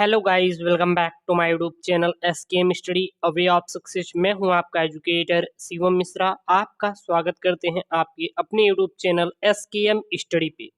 Hello guys, welcome back to my YouTube channel SKM study a way of success. मैं हूं आपका educator Shivam Mishra. आपका स्वागत करते हैं आपके अपने यूट्यूब चैनल एसकेएम स्टडी पे।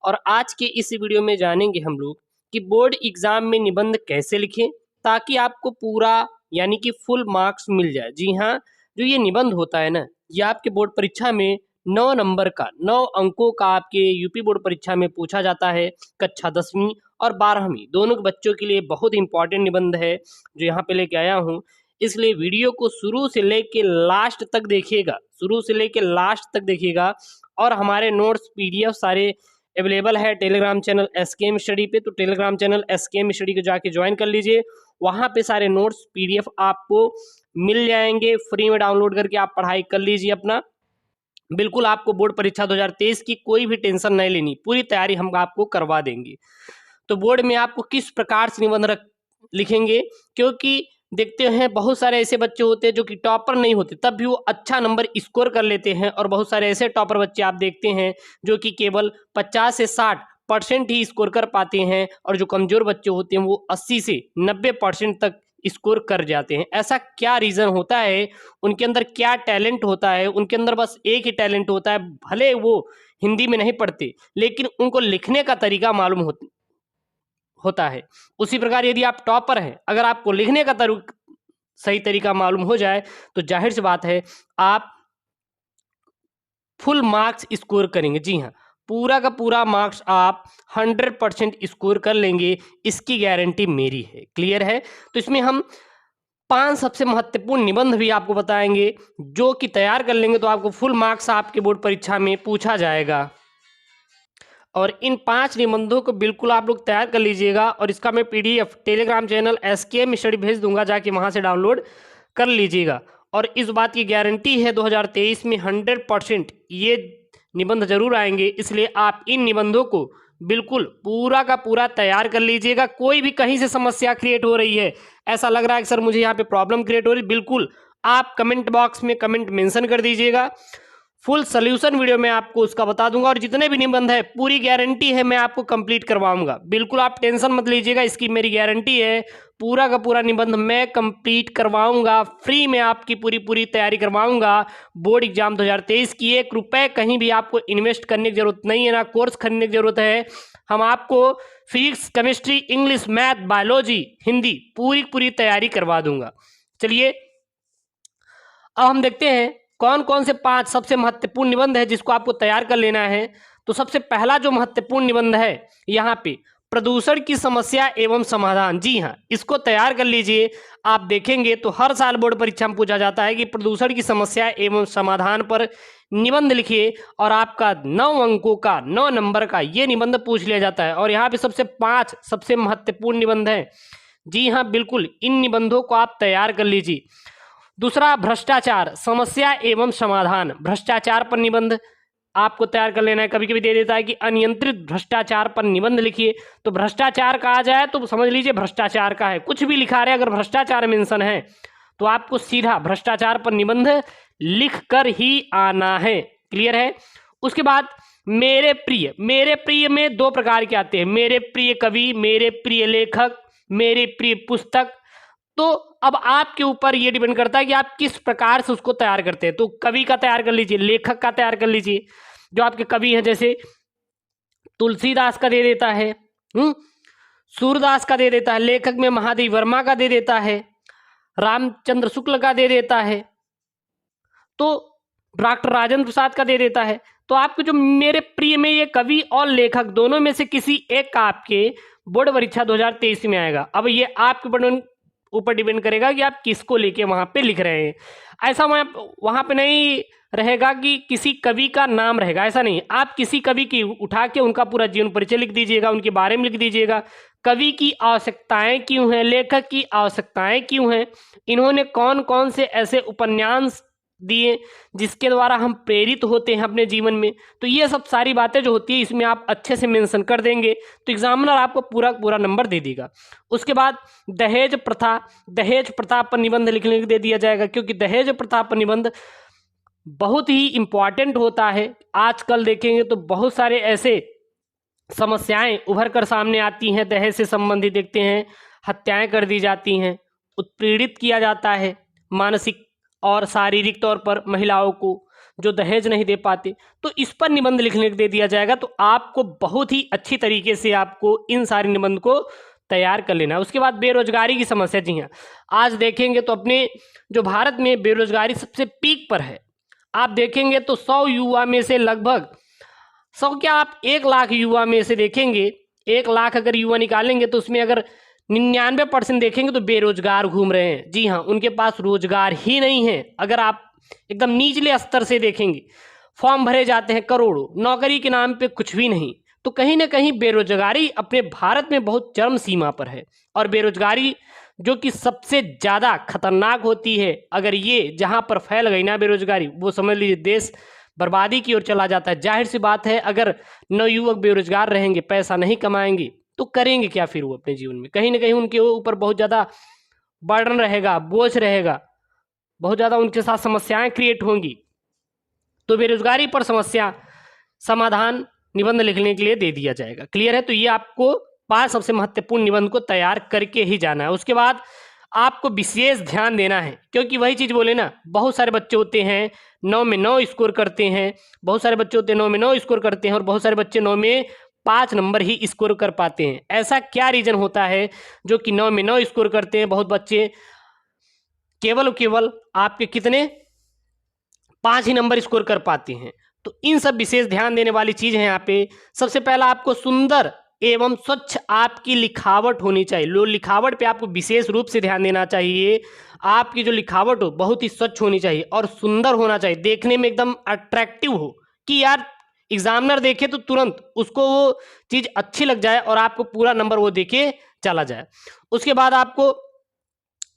और आज के इस वीडियो में जानेंगे हम लोग कि बोर्ड एग्जाम में निबंध कैसे लिखें ताकि आपको पूरा यानी कि फुल मार्क्स मिल जाए। जी हाँ, जो ये निबंध होता है ना, ये आपके बोर्ड परीक्षा में 9 नंबर का 9 अंकों का आपके यूपी बोर्ड परीक्षा में पूछा जाता है। कक्षा 10वीं और 12वीं दोनों के बच्चों के लिए बहुत इंपॉर्टेंट निबंध है जो यहाँ पे लेके आया हूँ। इसलिए वीडियो को शुरू से लेके लास्ट तक देखिएगा, शुरू से लेके लास्ट तक देखिएगा। और हमारे नोट्स पीडीएफ सारे अवेलेबल है टेलीग्राम चैनल एसकेएम स्टडी पे, तो टेलीग्राम चैनल एसकेएम स्टडी को जाके ज्वाइन कर लीजिए। वहाँ पे सारे नोट्स पीडीएफ आपको मिल जाएंगे, फ्री में डाउनलोड करके आप पढ़ाई कर लीजिए अपना। बिल्कुल आपको बोर्ड परीक्षा 2023 की कोई भी टेंशन नहीं लेनी, पूरी तैयारी हम आपको करवा देंगे। तो बोर्ड में आपको किस प्रकार से निबंध लिखेंगे, क्योंकि देखते हैं बहुत सारे ऐसे बच्चे होते हैं जो कि टॉपर नहीं होते तब भी वो अच्छा नंबर स्कोर कर लेते हैं, और बहुत सारे ऐसे टॉपर बच्चे आप देखते हैं जो कि केवल 50 से 60% ही स्कोर कर पाते हैं, और जो कमजोर बच्चे होते हैं वो 80 से 90% तक स्कोर कर जाते हैं। ऐसा क्या रीज़न होता है, उनके अंदर क्या टैलेंट होता है? उनके अंदर बस एक ही टैलेंट होता है, भले वो हिंदी में नहीं पढ़ते लेकिन उनको लिखने का तरीका मालूम होता है। उसी प्रकार यदि आप टॉपर हैं, अगर आपको लिखने का सही तरीका मालूम हो जाए तो जाहिर सी बात है आप फुल मार्क्स स्कोर करेंगे। जी हाँ, पूरा का पूरा मार्क्स आप 100% स्कोर कर लेंगे, इसकी गारंटी मेरी है। क्लियर है? तो इसमें हम 5 सबसे महत्वपूर्ण निबंध भी आपको बताएंगे जो कि तैयार कर लेंगे तो आपको फुल मार्क्स आपके बोर्ड परीक्षा में पूछा जाएगा। और इन 5 निबंधों को बिल्कुल आप लोग तैयार कर लीजिएगा, और इसका मैं PDF Telegram channel SKM study भेज दूंगा, जाके वहां से डाउनलोड कर लीजिएगा। और इस बात की गारंटी है 2023 में 100% ये निबंध जरूर आएंगे, इसलिए आप इन निबंधों को बिल्कुल पूरा का पूरा तैयार कर लीजिएगा। कोई भी कहीं से समस्या क्रिएट हो रही है, ऐसा लग रहा है कि सर मुझे यहाँ पे प्रॉब्लम क्रिएट हो रही है, बिल्कुल आप कमेंट बॉक्स में कमेंट मेंशन कर दीजिएगा। फुल सोल्यूशन वीडियो में आपको उसका बता दूंगा, और जितने भी निबंध है पूरी गारंटी है मैं आपको कंप्लीट करवाऊंगा। बिल्कुल आप टेंशन मत लीजिएगा, इसकी मेरी गारंटी है। पूरा का पूरा निबंध मैं कंप्लीट करवाऊंगा, फ्री में आपकी पूरी तैयारी करवाऊंगा। बोर्ड एग्जाम 2023 की 1 रुपये कहीं भी आपको इन्वेस्ट करने की जरूरत नहीं है, ना कोर्स खरीदने की जरूरत है। हम आपको physics, chemistry, English, math, biology, Hindi पूरी तैयारी करवा दूंगा। चलिए अब हम देखते हैं कौन कौन से 5 सबसे महत्वपूर्ण निबंध है जिसको आपको तैयार कर लेना है। तो सबसे पहला जो महत्वपूर्ण निबंध है यहाँ पे, प्रदूषण की समस्या एवं समाधान। जी हाँ, इसको तैयार कर लीजिए। आप देखेंगे तो हर साल बोर्ड परीक्षा में पूछा जाता है कि प्रदूषण की समस्या एवं समाधान पर निबंध लिखिए, और आपका 9 अंकों का 9 नंबर का ये निबंध पूछ लिया जाता है। और यहाँ पे सबसे 5 सबसे महत्वपूर्ण निबंध है। जी हाँ, बिल्कुल इन निबंधों को आप तैयार कर लीजिए। दूसरा, भ्रष्टाचार समस्या एवं समाधान। भ्रष्टाचार पर निबंध आपको तैयार कर लेना है। कभी कभी दे देता है कि अनियंत्रित भ्रष्टाचार पर निबंध लिखिए, तो भ्रष्टाचार का आ जाए तो समझ लीजिए भ्रष्टाचार का है। कुछ भी लिखा रहे, अगर भ्रष्टाचार मेंशन है तो आपको सीधा भ्रष्टाचार पर निबंध लिख कर ही आना है। क्लियर है? उसके बाद मेरे प्रिय में 2 प्रकार के आते हैं, मेरे प्रिय कवि, मेरे प्रिय लेखक, मेरे प्रिय पुस्तक। तो अब आपके ऊपर ये डिपेंड करता है कि आप किस प्रकार से उसको तैयार करते हैं। तो कवि का तैयार कर लीजिए, लेखक का तैयार कर लीजिए। जो आपके कवि हैं जैसे तुलसीदास का दे देता है, सूरदास का दे देता है, लेखक में महादेव वर्मा का दे देता है, रामचंद्र शुक्ल का दे देता है, तो डॉक्टर राजेंद्र प्रसाद का दे देता है। तो आपको जो मेरे प्रिय में ये कवि और लेखक दोनों में से किसी एक का आपके बोर्ड परीक्षा 2023 में आएगा। अब ये आपके ऊपर डिपेंड करेगा कि आप किसको लेके वहां पे लिख रहे हैं। ऐसा वहां पे नहीं रहेगा कि किसी कवि का नाम रहेगा, ऐसा नहीं। आप किसी कवि की उठा के उनका पूरा जीवन परिचय लिख दीजिएगा, उनके बारे में लिख दीजिएगा। कवि की आवश्यकताएं क्यों हैं, लेखक की आवश्यकताएं क्यों हैं, इन्होंने कौन कौन से ऐसे उपन्यास दिए जिसके द्वारा हम प्रेरित होते हैं अपने जीवन में। तो ये सब सारी बातें जो होती है इसमें आप अच्छे से मेंशन कर देंगे तो एग्जामिनर आपको पूरा नंबर दे देगा। उसके बाद दहेज प्रथा पर निबंध लिखने के दे दिया जाएगा, क्योंकि दहेज प्रथा पर निबंध बहुत ही इंपॉर्टेंट होता है। आजकल देखेंगे तो बहुत सारे ऐसे समस्याएं उभर कर सामने आती हैं, दहेज से संबंधित देखते हैं, हत्याएं कर दी जाती हैं, उत्पीड़ित किया जाता है मानसिक और शारीरिक तौर पर महिलाओं को जो दहेज नहीं दे पाते, तो इस पर निबंध लिखने को दे दिया जाएगा। तो आपको बहुत ही अच्छी तरीके से आपको इन सारे निबंध को तैयार कर लेना है। उसके बाद बेरोजगारी की समस्या, जी हाँ, आज देखेंगे तो अपने जो भारत में बेरोजगारी सबसे पीक पर है। आप देखेंगे तो 100 युवा में से लगभग 100 क्या, आप 1 लाख युवा में से देखेंगे, 1 लाख अगर युवा निकालेंगे तो उसमें अगर 99% देखेंगे तो बेरोजगार घूम रहे हैं। जी हाँ, उनके पास रोजगार ही नहीं है। अगर आप एकदम निचले स्तर से देखेंगे, फॉर्म भरे जाते हैं करोड़ों, नौकरी के नाम पे कुछ भी नहीं। तो कहीं ना कहीं बेरोजगारी अपने भारत में बहुत चरम सीमा पर है। और बेरोजगारी जो कि सबसे ज़्यादा खतरनाक होती है, अगर ये जहाँ पर फैल गई ना बेरोजगारी, वो समझ लीजिए देश बर्बादी की ओर चला जाता है। जाहिर सी बात है, अगर नवयुवक बेरोजगार रहेंगे, पैसा नहीं कमाएंगे, तो करेंगे क्या फिर वो अपने जीवन में? कहीं ना कहीं उनके ऊपर बहुत ज़्यादा बर्डन रहेगा, बोझ रहेगा, बहुत ज़्यादा उनके साथ समस्याएं क्रिएट होंगी। तो बेरोजगारी पर समस्या समाधान निबंध लिखने के लिए दे दिया जाएगा। क्लियर है? तो ये आपको 5 सबसे महत्वपूर्ण निबंध को तैयार करके ही जाना है। उसके बाद आपको विशेष ध्यान देना है, क्योंकि वही चीज़ बोले ना, बहुत सारे बच्चे होते हैं 9 में 9 स्कोर करते हैं, बहुत सारे बच्चे होते हैं 9 में 9 स्कोर करते हैं, और बहुत सारे बच्चे 9 में 5 नंबर ही स्कोर कर पाते हैं। ऐसा क्या रीज़न होता है जो कि 9 में 9 स्कोर करते हैं, बहुत बच्चे केवल आपके कितने 5 ही नंबर स्कोर कर पाते हैं? तो इन सब विशेष ध्यान देने वाली चीज़ है यहाँ पे। सबसे पहला, आपको सुंदर एवं स्वच्छ आपकी लिखावट होनी चाहिए। लिखावट पे आपको विशेष रूप से ध्यान देना चाहिए। आपकी जो लिखावट हो बहुत ही स्वच्छ होनी चाहिए और सुंदर होना चाहिए, देखने में एकदम अट्रैक्टिव हो कि यार एग्जामिनर देखे तो तुरंत उसको वो चीज़ अच्छी लग जाए और आपको पूरा नंबर वो देके चला जाए। उसके बाद आपको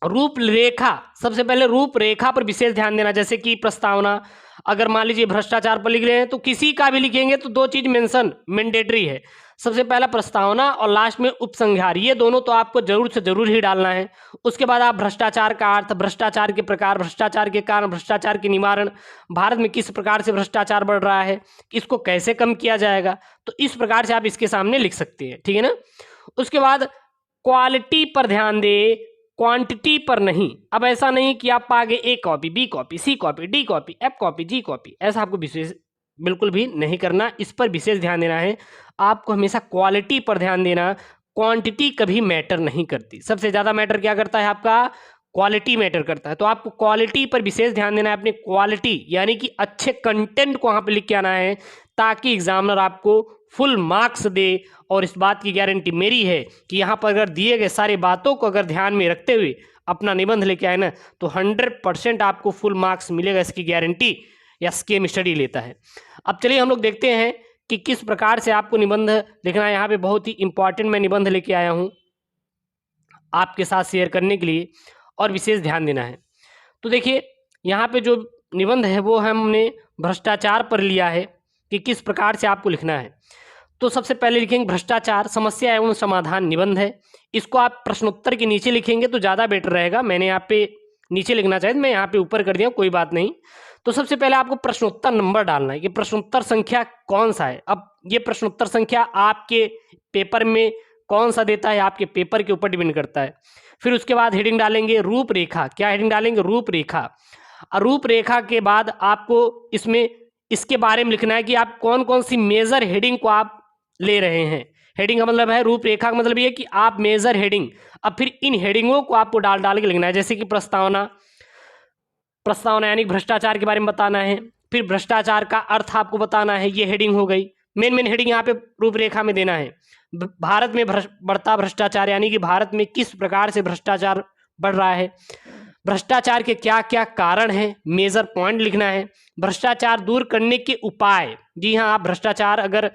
रूपरेखा, सबसे पहले रूपरेखा पर विशेष ध्यान देना। जैसे कि प्रस्तावना, अगर मान लीजिए भ्रष्टाचार पर लिख रहे हैं तो किसी का भी लिखेंगे तो 2 चीज़ मेंशन मैंडेटरी है। सबसे पहला प्रस्तावना और लास्ट में उपसंहार, ये दोनों तो आपको जरूर से जरूर ही डालना है। उसके बाद आप भ्रष्टाचार का अर्थ, भ्रष्टाचार के प्रकार, भ्रष्टाचार के कारण, भ्रष्टाचार के निवारण, भारत में किस प्रकार से भ्रष्टाचार बढ़ रहा है, इसको कैसे कम किया जाएगा, तो इस प्रकार से आप इसके सामने लिख सकते हैं। ठीक है ना? उसके बाद क्वालिटी पर ध्यान दे, क्वांटिटी पर नहीं। अब ऐसा नहीं कि आप आगे A copy, B copy, C copy, D copy, F copy, G copy, ऐसा आपको विशेष बिल्कुल भी नहीं करना। इस पर विशेष ध्यान देना है। आपको हमेशा क्वालिटी पर ध्यान देना, क्वांटिटी कभी मैटर नहीं करती। सबसे ज़्यादा मैटर क्या करता है? आपका क्वालिटी मैटर करता है। तो आपको क्वालिटी पर विशेष ध्यान देना है, अपने क्वालिटी यानी कि अच्छे कंटेंट को वहाँ पर लिख के आना है, ताकि एग्जामिनर आपको फुल मार्क्स दे। और इस बात की गारंटी मेरी है कि यहाँ पर अगर दिए गए सारी बातों को अगर ध्यान में रखते हुए अपना निबंध लेके आए ना, तो 100% आपको फुल मार्क्स मिलेगा, इसकी गारंटी या स्कीम स्टडी लेता है। अब चलिए हम लोग देखते हैं कि किस प्रकार से आपको निबंध लिखना है। यहाँ पे बहुत ही इंपॉर्टेंट मैं निबंध लेके आया हूँ आपके साथ शेयर करने के लिए, और विशेष ध्यान देना है। तो देखिए यहाँ पे जो निबंध है वो हमने भ्रष्टाचार पर लिया है कि किस प्रकार से आपको लिखना है। तो सबसे पहले लिखेंगे भ्रष्टाचार समस्या एवं समाधान निबंध है। इसको आप प्रश्नोत्तर के नीचे लिखेंगे तो ज़्यादा बेटर रहेगा। मैंने यहाँ पे नीचे लिखना चाहिए, मैं यहाँ पे ऊपर कर दिया, कोई बात नहीं। तो सबसे पहले आपको प्रश्नोत्तर नंबर डालना है कि प्रश्नोत्तर संख्या कौन सा है। अब ये प्रश्नोत्तर संख्या आपके पेपर में कौन सा देता है, आपके पेपर के ऊपर डिपेंड करता है। फिर उसके बाद हेडिंग डालेंगे रूपरेखा। क्या हेडिंग डालेंगे? रूपरेखा। और रूपरेखा के बाद आपको इसमें इसके बारे में लिखना है कि आप कौन कौन सी मेजर हेडिंग को आप ले रहे हैं। हेडिंग का मतलब है, रूपरेखा का मतलब ये है कि आप मेजर हेडिंग, अब फिर इन हेडिंगों को आपको डाल के लिखना है। जैसे कि प्रस्तावना यानी भ्रष्टाचार के बारे में बताना है, फिर भ्रष्टाचार का अर्थ आपको बताना है, ये हेडिंग हो गई। मेन हेडिंग यहाँ पे रूपरेखा में देना है। भारत में बढ़ता भ्रष्टाचार, यानी कि भारत में किस प्रकार से भ्रष्टाचार बढ़ रहा है, भ्रष्टाचार के क्या क्या कारण हैं, मेजर पॉइंट लिखना है। भ्रष्टाचार दूर करने के उपाय, जी हाँ, आप भ्रष्टाचार अगर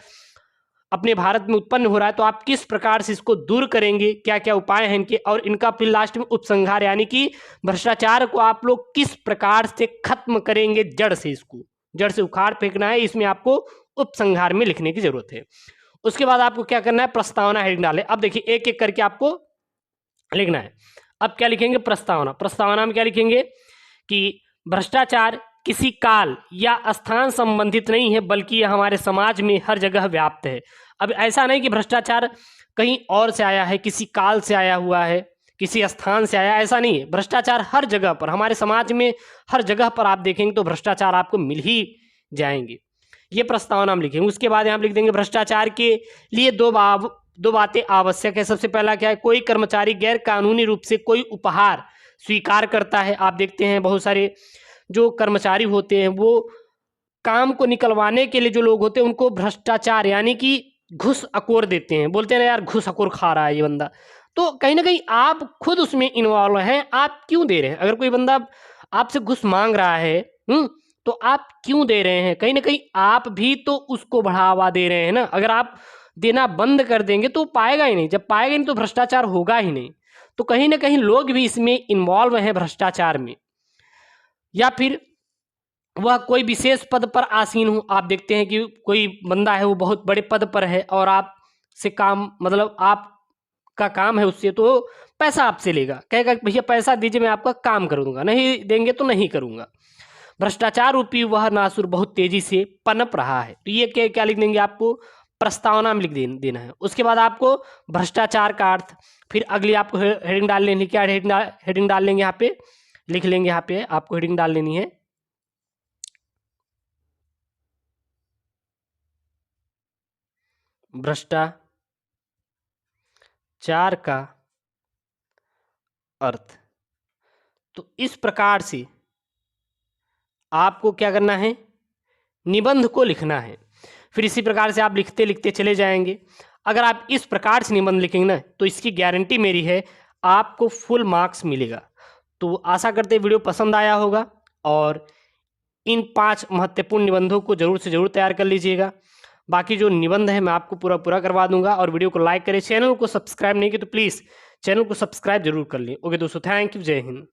अपने भारत में उत्पन्न हो रहा है तो आप किस प्रकार से इसको दूर करेंगे, क्या क्या उपाय हैं इनके, और इनका फिर लास्ट में उपसंहार, यानी कि भ्रष्टाचार को आप लोग किस प्रकार से खत्म करेंगे, जड़ से, इसको जड़ से उखाड़ फेंकना है। इसमें आपको उपसंहार में लिखने की जरूरत है। उसके बाद आपको क्या करना है? प्रस्तावना हेडिंग डालें। अब देखिए एक एक करके आपको लिखना है। अब क्या लिखेंगे? प्रस्तावना में क्या लिखेंगे कि भ्रष्टाचार किसी काल या स्थान संबंधित नहीं है, बल्कि यह हमारे समाज में हर जगह व्याप्त है। अब ऐसा नहीं कि भ्रष्टाचार कहीं और से आया है, किसी काल से आया हुआ है, किसी स्थान से आया, ऐसा नहीं है। भ्रष्टाचार हर जगह पर, हमारे समाज में हर जगह पर आप देखेंगे तो भ्रष्टाचार आपको मिल ही जाएंगे। ये प्रस्तावना हम लिखेंगे। उसके बाद यहाँ हम लिख देंगे भ्रष्टाचार के लिए दो बातें आवश्यक है। सबसे पहला क्या है, कोई कर्मचारी गैर कानूनी रूप से कोई उपहार स्वीकार करता है। आप देखते हैं बहुत सारे जो कर्मचारी होते हैं वो काम को निकलवाने के लिए जो लोग होते हैं उनको भ्रष्टाचार यानी कि घूस अकोर देते हैं, बोलते हैं ना यार घूस अकोर खा रहा है ये बंदा। तो कहीं ना कहीं आप खुद उसमें इन्वॉल्व हैं, आप क्यों दे रहे हैं? अगर कोई बंदा आपसे घूस मांग रहा है, तो आप क्यों दे रहे हैं? कहीं ना कहीं आप भी तो उसको बढ़ावा दे रहे हैं ना। अगर आप देना बंद कर देंगे तो पाएगा ही नहीं, जब पाएगा नहीं तो भ्रष्टाचार होगा ही नहीं। तो कहीं ना कहीं लोग भी इसमें इन्वॉल्व हैं भ्रष्टाचार में। या फिर वह कोई विशेष पद पर आसीन हो। आप देखते हैं कि कोई बंदा है वो बहुत बड़े पद पर है और आप से काम मतलब आपका काम है उससे, तो पैसा आपसे लेगा, कहेगा भैया पैसा दीजिए मैं आपका काम करूँगा, नहीं देंगे तो नहीं करूँगा। भ्रष्टाचार रूपी वह नासुर बहुत तेजी से पनप रहा है। तो ये क्या क्या लिख देंगे, आपको प्रस्तावना में लिख देना है। उसके बाद आपको भ्रष्टाचार का अर्थ, फिर अगली आपको हेडिंग डाल लेनी। क्या हेडिंग डाल लेंगे यहाँ पे, लिख लेंगे यहाँ पे आपको हेडिंग डाल लेनी है भ्रष्टाचार का अर्थ। तो इस प्रकार से आपको क्या करना है, निबंध को लिखना है। फिर इसी प्रकार से आप लिखते लिखते चले जाएंगे। अगर आप इस प्रकार से निबंध लिखेंगे ना तो इसकी गारंटी मेरी है आपको फुल मार्क्स मिलेगा। तो आशा करते वीडियो पसंद आया होगा और इन 5 महत्वपूर्ण निबंधों को जरूर से जरूर तैयार कर लीजिएगा। बाकी जो निबंध है मैं आपको पूरा करवा दूंगा। और वीडियो को लाइक करें, चैनल को सब्सक्राइब नहीं किया तो प्लीज़ चैनल को सब्सक्राइब जरूर कर लें। ओके दोस्तों, थैंक यू, जय हिंद।